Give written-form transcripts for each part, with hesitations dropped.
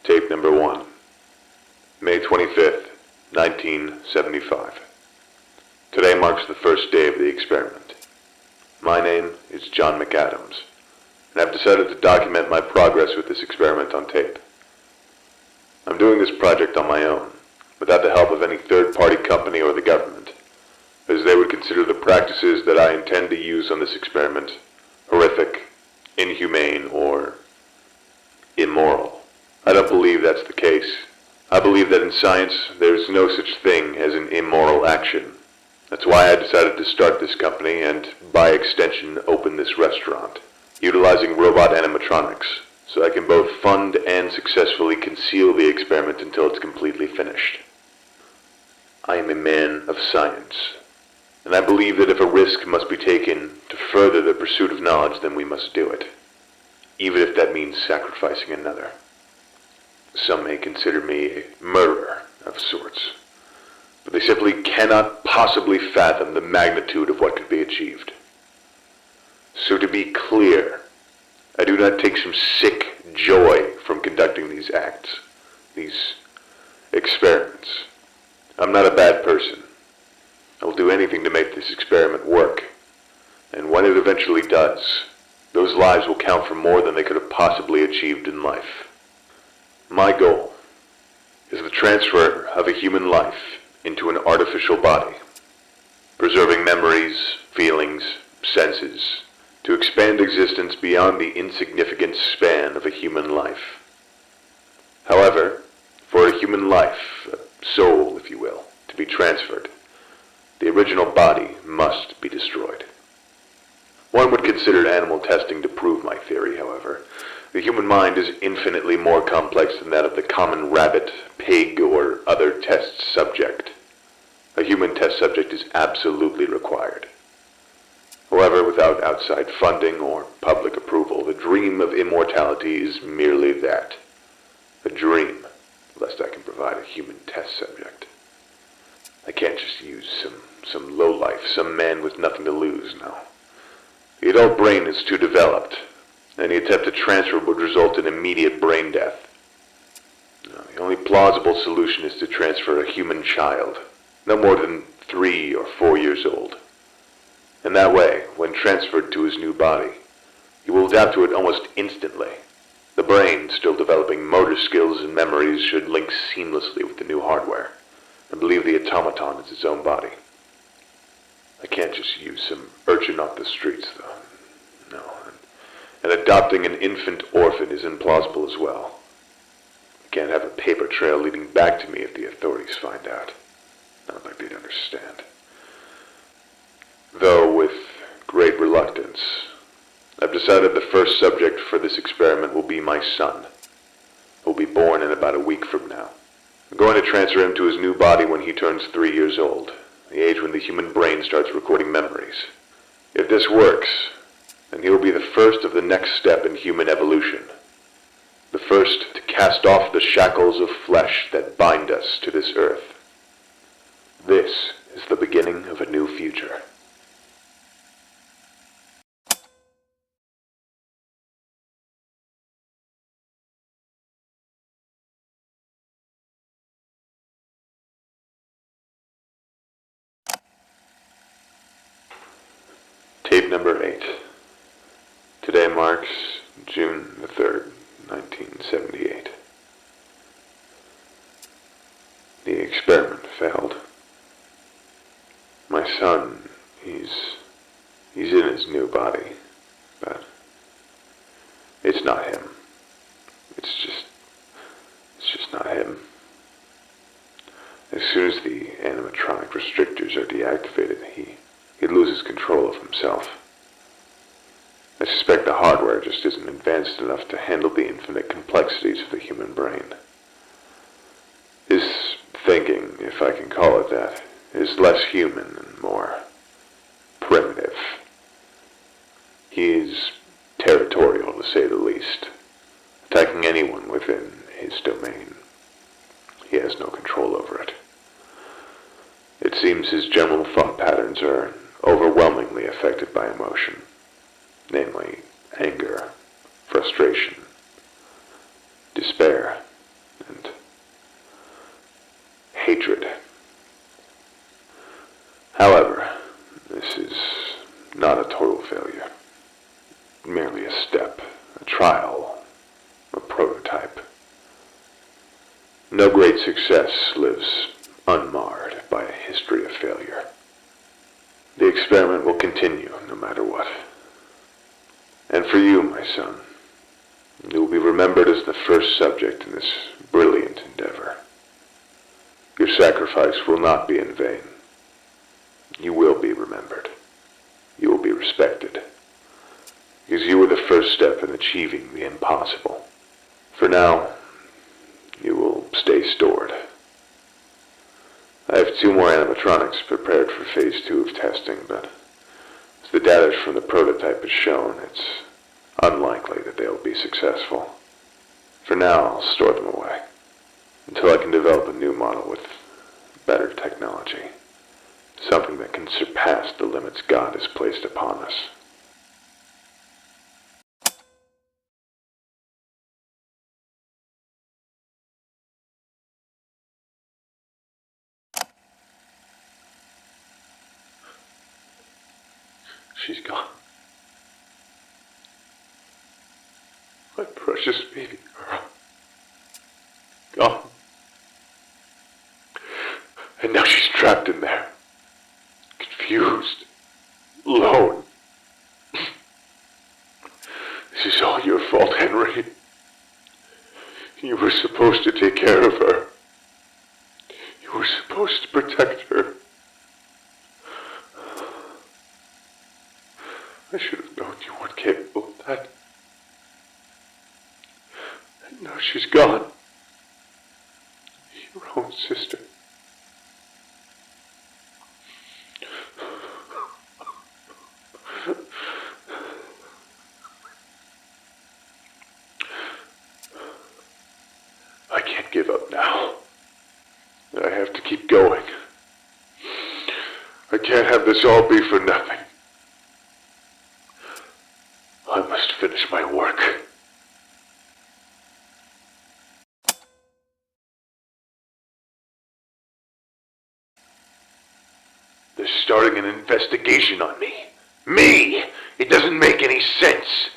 Tape number 1, May 25th, 1975. Today marks the first day of the experiment. My name is John McAdams, and I've decided to document my progress with this experiment on tape. I'm doing this project on my own, without the help of any third-party company or the government, as they would consider the practices that I intend to use on this experiment horrific, inhumane, or immoral. I don't believe that's the case. I believe that in science, there's no such thing as an immoral action. That's why I decided to start this company and, by extension, open this restaurant, utilizing robot animatronics, so I can both fund and successfully conceal the experiment until it's completely finished. I am a man of science, and I believe that if a risk must be taken to further the pursuit of knowledge, then we must do it, even if that means sacrificing another. Some may consider me a murderer of sorts, but they simply cannot possibly fathom the magnitude of what could be achieved. So to be clear, I do not take some sick joy from conducting these acts, these experiments. I'm not a bad person. I will do anything to make this experiment work, and when it eventually does, those lives will count for more than they could have possibly achieved in life. My goal is the transfer of a human life into an artificial body, preserving memories, feelings, senses, to expand existence beyond the insignificant span of a human life. However, for a human life, a soul, if you will, to be transferred, the original body must be destroyed. One would consider animal testing to prove my theory, however. The human mind is infinitely more complex than that of the common rabbit, pig, or other test subject. A human test subject is absolutely required. However, without outside funding or public approval, the dream of immortality is merely that. A dream, lest I can provide a human test subject. I can't just use some lowlife, some man with nothing to lose, no. The adult brain is too developed. Any attempt to transfer would result in immediate brain death. No, the only plausible solution is to transfer a human child, no more than 3 or 4 years old. And that way, when transferred to his new body, he will adapt to it almost instantly. The brain, still developing motor skills and memories, should link seamlessly with the new hardware, and believe the automaton is its own body. I can't just use some urchin off the streets, though. No. And adopting an infant orphan is implausible as well. I can't have a paper trail leading back to me if the authorities find out. Not like they'd understand. Though with great reluctance, I've decided the first subject for this experiment will be my son, who will be born in about a week from now. I'm going to transfer him to his new body when he turns 3 years old, the age when the human brain starts recording memories. If this works, then he will be the first of the next step in human evolution. The first to cast off the shackles of flesh that bind us to this earth. This is the beginning of a new future. Tape number 8. Today marks June the 3rd, 1978. The experiment failed. My son, he's in his new body, but it's not him. It's just not him. As soon as the animatronic restrictors are deactivated, he loses control of himself. I suspect the hardware just isn't advanced enough to handle the infinite complexities of the human brain. His thinking, if I can call it that, is less human and more primitive. He is territorial, to say the least, attacking anyone within his domain. He has no control over it. It seems his general thought patterns are overwhelmingly affected by emotion, namely anger, frustration, despair, and hatred. However, this is not a total failure, merely a step, a trial, a prototype. No great success lives unmarred by a history of failure. The experiment will continue no matter what. And for you, my son, you will be remembered as the first subject in this brilliant endeavor. Your sacrifice will not be in vain. You will be remembered. You will be respected. Because you were the first step in achieving the impossible. For now, you will stay stored. I have 2 more animatronics prepared for phase 2 of testing, but as the data from the prototype has shown, it's unlikely that they'll be successful. For now, I'll store them away, until I can develop a new model with better technology. Something that can surpass the limits God has placed upon us. She's gone. My precious baby girl. Gone. And now she's trapped in there. Confused. Alone. This is all your fault, Henry. You were supposed to take care of her. You were supposed to protect her. I should have known you weren't capable of that. And now she's gone. Your own sister. I can't give up now. I have to keep going. I can't have this all be for nothing. I must finish my work. They're starting an investigation on me. Me! It doesn't make any sense.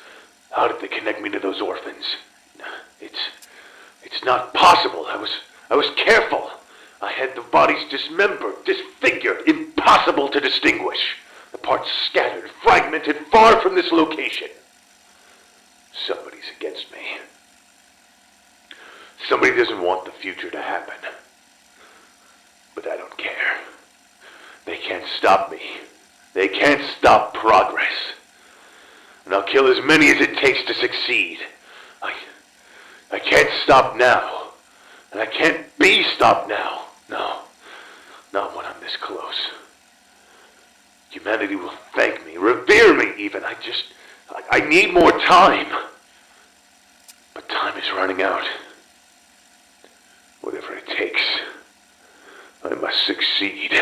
How did they connect me to those orphans? It's not possible. I was careful. I had the bodies dismembered, disfigured, impossible to distinguish. The parts scattered, fragmented, far from this location. Somebody's against me. Somebody doesn't want the future to happen. But I don't care. They can't stop me. They can't stop progress. And I'll kill as many as it takes to succeed. I can't stop now. And I can't be stopped now. No. Not when I'm this close. Humanity will thank me, revere me even. I need more time. But time is running out. Whatever it takes, I must succeed.